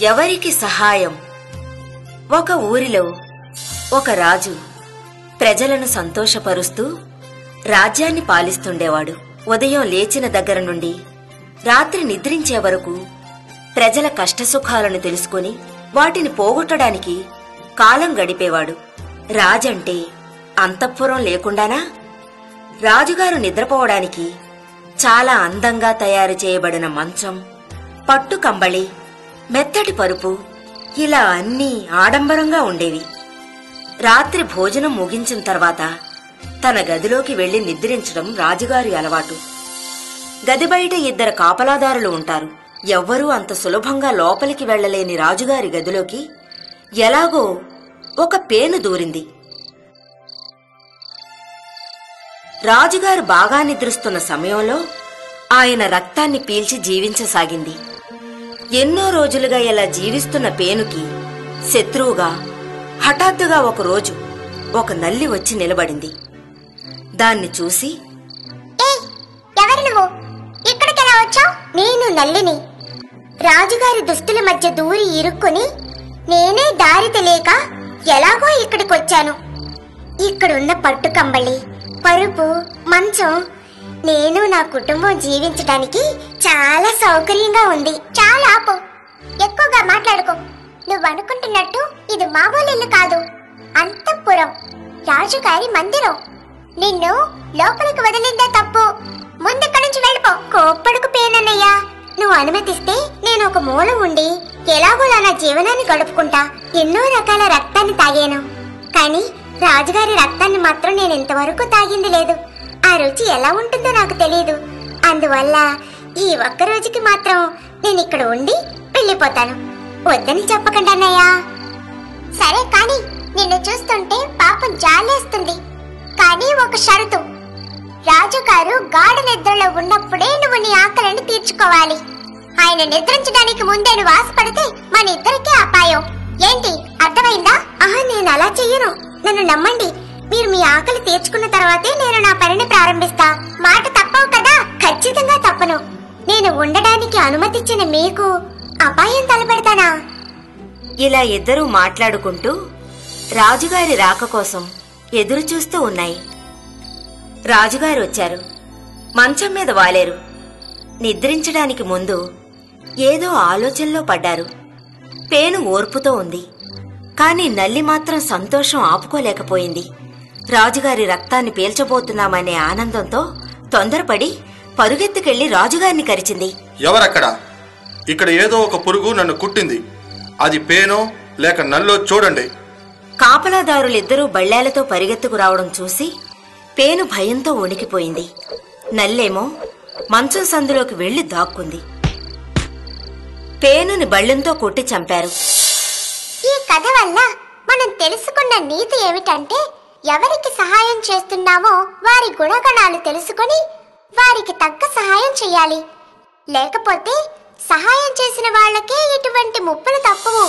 ఎవరికి సహాయం? ఒక ఊరిలో ఒక రాజు ప్రజలను సంతోషపరుస్తూ రాజ్యాన్ని పాలిస్తుండేవాడు. ఉదయం లేచిన దగ్గర నుండి రాత్రి నిద్రించే వరకు ప్రజల కష్టసుఖాలను తెలుసుకుని వాటిని పోగొట్టడానికి కాలం గడిపేవాడు. రాజంటే అంతఃపురం లేకుండానా? రాజుగారు నిద్రపోవడానికి చాలా అందంగా తయారు చేయబడిన మంచం, పట్టు కంబళి, మెత్తటి పరుపు, ఇలా అన్నీ ఆడంబరంగా ఉండేవి. రాత్రి భోజనం ముగించిన తర్వాత తన గదిలోకి వెళ్లి నిద్రించడం రాజుగారి అలవాటు. గది బయట 2 కాపలాదారులు ఉంటారు. ఎవ్వరూ అంత సులభంగా లోపలికి వెళ్లలేని రాజుగారి గదిలోకి ఎలాగో ఒక పేను దూరింది. రాజుగారు బాగా నిద్రిస్తున్న సమయంలో ఆయన రక్తాన్ని పీల్చి జీవించసాగింది. ఎన్నో రోజులుగా ఇలా జీవిస్తున్న పేనుకి శత్రువుగా హఠాత్తుగా ఒకరోజు ఒక నల్లి వచ్చి నిలబడింది. దాన్ని చూసి, ఎవరు నువ్వు? ఇక్కడికెలా వచ్చావు? నేను నల్లిని. రాజుగారి దుస్తుల మధ్య దూరి ఇరుక్కుని నేనే దారి తెలియక ఎలాగో ఇక్కడికొచ్చాను. ఇక్కడున్న పట్టు కంబళి, పరుపు, మంచం నేను నా కుటుంబం జీవించడానికి చాలా సౌకర్యంగా ఉంది. చాలా ఆపు, ఎక్కువగా మాట్లాడుకో. నువ్వు అనుకుంటున్నట్టు ఇది మామూలు ఇల్లు కాదు, అంతఃపురం, రాజుగారి మందిరం. నిన్ను లోపలికి వదిలిందే తప్పు. ముందెక్కడి నుంచి వెళ్ళిపో. కోప్పడుకు పేనన్నయ్యా. నువ్వు అనుమతిస్తే నేను ఒక మూల ఉండి ఎలాగోలా నా జీవనాన్ని గడుపుకుంటా. ఎన్నో రకాల రక్తాన్ని తాగాను, కానీ రాజుగారి రక్తాన్ని మాత్రం నేను ఇంతవరకు తాగింది లేదు. ఆ రుచి ఎలా ఉంటుందో నాకు తెలియదు. అందువల్ల ఈ ఒక్క రోజుకి మాత్రం నేను ఇక్కడ ఉండి వెళ్ళిపోతాను. వద్దని చెప్పకండి అన్నయ్యా. సరే, కానీ నిన్ను చూస్తుంటే పాపం జాలేస్తుంది. కానీ ఒక షరతు, రాజుగారు గాఢ నిద్రలో ఉన్నప్పుడే నువ్వు నీ ఆకలిని తీర్చుకోవాలి. ఆయన నిద్రించడానికి ముందే నువ్వు ఆశపడితే మన ఇద్దరికీ అపాయం. ఏంటి, అర్థమైందా? ఆహా, నేను అలా చెయ్యను. నన్ను నమ్మండి. మీరు మీ ఆకలి తీర్చుకున్న తర్వాతే నేను నా పనిని ప్రారంభిస్తా. మాట తప్పవు కదా? ఖచ్చితంగా తప్పను. నేను ఉండడానికి అనుమతిచ్చిన మీకు అపాయం తలపెడతానా? ఇలా ఇద్దరూ మాట్లాడుకుంటూ రాజుగారి రాక కోసం ఎదురు చూస్తూ ఉన్నాయి. రాజుగారు వచ్చారు. మంచం మీద వాలేరు. నిద్రించడానికి ముందు ఏదో ఆలోచనలో పడ్డారు. పేను ఓర్పుతో ఉంది, కాని నల్లి మాత్రం సంతోషం ఆపుకోలేకపోయింది. రాజుగారి రక్తాన్ని పీల్చబోతున్నామనే ఆనందంతో తొందరపడి పరుగెత్తుకెళ్లి రాజుగారిని కరిచింది. ఎవరక్కడ? ఇక్కడ ఏదో ఒక పురుగు నన్ను కుట్టింది. అది పేనో లేక నల్లో చూడండి. కాపలాదారులిద్దరూ బళ్ళేలతో పరిగెత్తుకు రావడం చూసి పేను భయంతో వణికిపోయింది. నల్లేమో మంచం సందులోకి వెళ్లి దాక్కుంది. పేనుని బళ్ళెంతో కొట్టి చంపారు. ఈ కథ వల్ల మనం తెలుసుకున్న నీతి ఏమిటంటే, ఎవరికి సహాయం చేస్తున్నామో వారి గుణగణాలు తెలుసుకొని వారికి తగ్గ సహాయం చేయాలి. లేకపోతే సహాయం చేసిన వాళ్ళకే ఇటువంటి ముప్పులు తప్పవు.